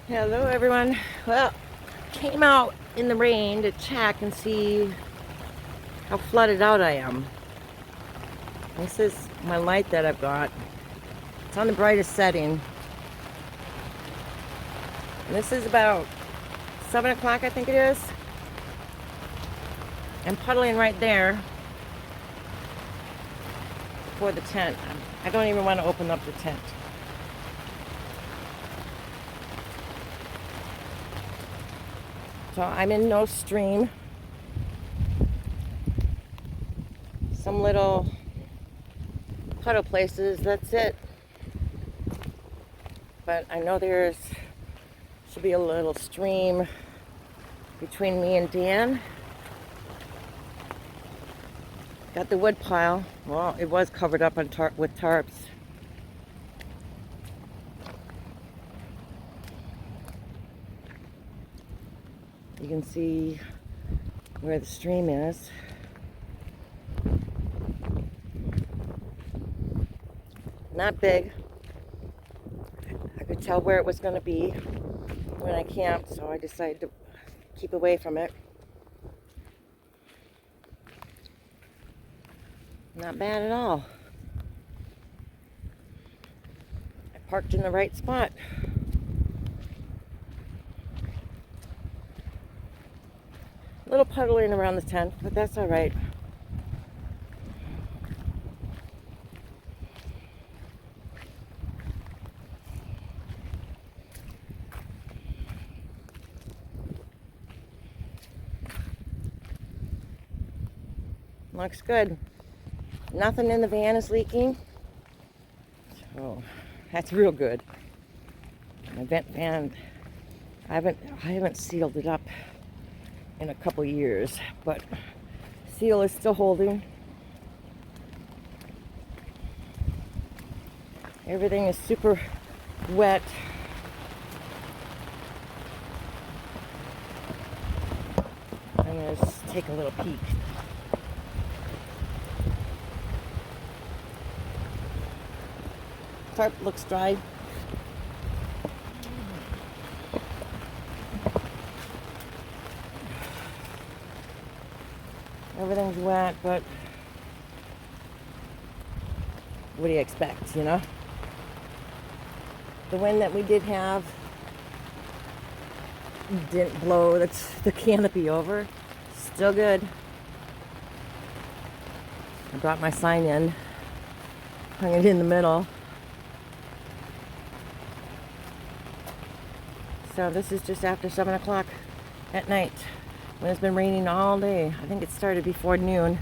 Hello everyone. Well, came out in the rain to check and see how flooded out I am. This is my light that I've got. It's on the brightest setting. And this is about 7 o'clock, I think it is. I'm puddling right there for the tent. I don't even want to open up the tent. So I'm in no stream. Some little puddle places, that's it. But I know should be a little stream between me and Dan. Got the wood pile. Well, it was covered up on with tarps. You can see where the stream is. Not big. I could tell where it was going to be when I camped, so I decided to keep away from it. Not bad at all. I parked in the right spot. A little puddling around the tent, but that's all right. Looks good. Nothing in the van is leaking. So that's real good. My van, I haven't sealed it up in a couple years, but seal is still holding. Everything is super wet. I'm gonna just take a little peek. Tarp looks dry. Everything's wet, but what do you expect, you know? The wind that we did have didn't blow the canopy over. Still good. I brought my sign in, hung it in the middle. So this is just after 7 o'clock at night when it's been raining all day. I think it started before noon.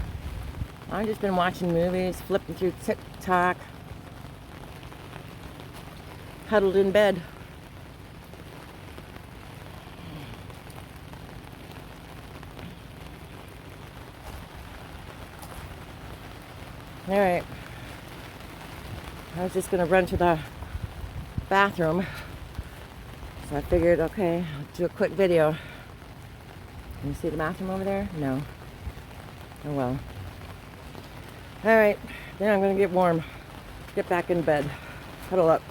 I've just been watching movies, flipping through TikTok, huddled in bed. All right. I was just going to run to the bathroom. So I figured, okay, I'll do a quick video. Can you see the bathroom over there? No. Oh well. All right, then I'm gonna get warm. Get back in bed. Huddle up.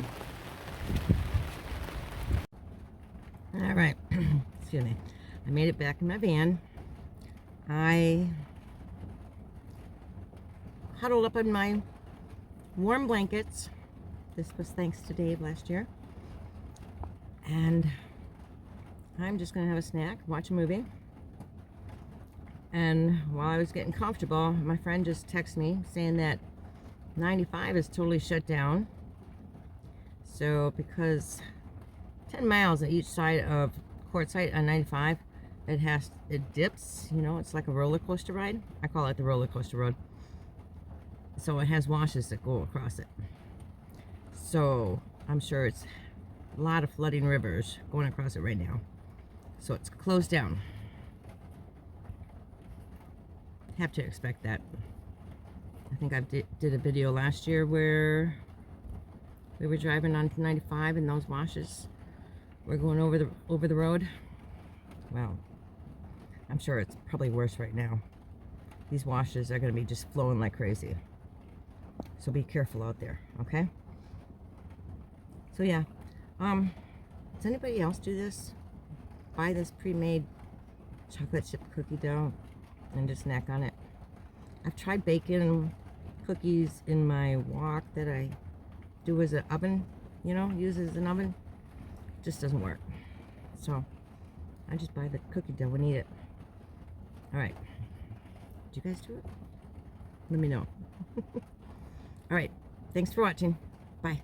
All right, excuse me. I made it back in my van. I huddled up in my warm blankets. This was thanks to Dave last year. And I'm just gonna have a snack, watch a movie. And while I was getting comfortable, my friend just texted me saying that 95 is totally shut down. So because 10 miles on each side of Quartzsite on 95, it dips, you know, it's like a roller coaster ride. I call it the roller coaster road. So it has washes that go across it. So I'm sure it's a lot of flooding rivers going across it right now. So it's closed down. Have to expect that. I think I did a video last year where we were driving on 95 and those washes were going over the road. Well, I'm sure it's probably worse right now. These washes are going to be just flowing like crazy. So be careful out there, okay? So yeah, Does anybody else do this? Buy this pre-made chocolate chip cookie dough and just snack on it. I've tried baking cookies in my wok that I do as an oven, you know, use as an oven. Just doesn't work. So I just buy the cookie dough and eat it. All right. Did you guys do it? Let me know. All right. Thanks for watching. Bye.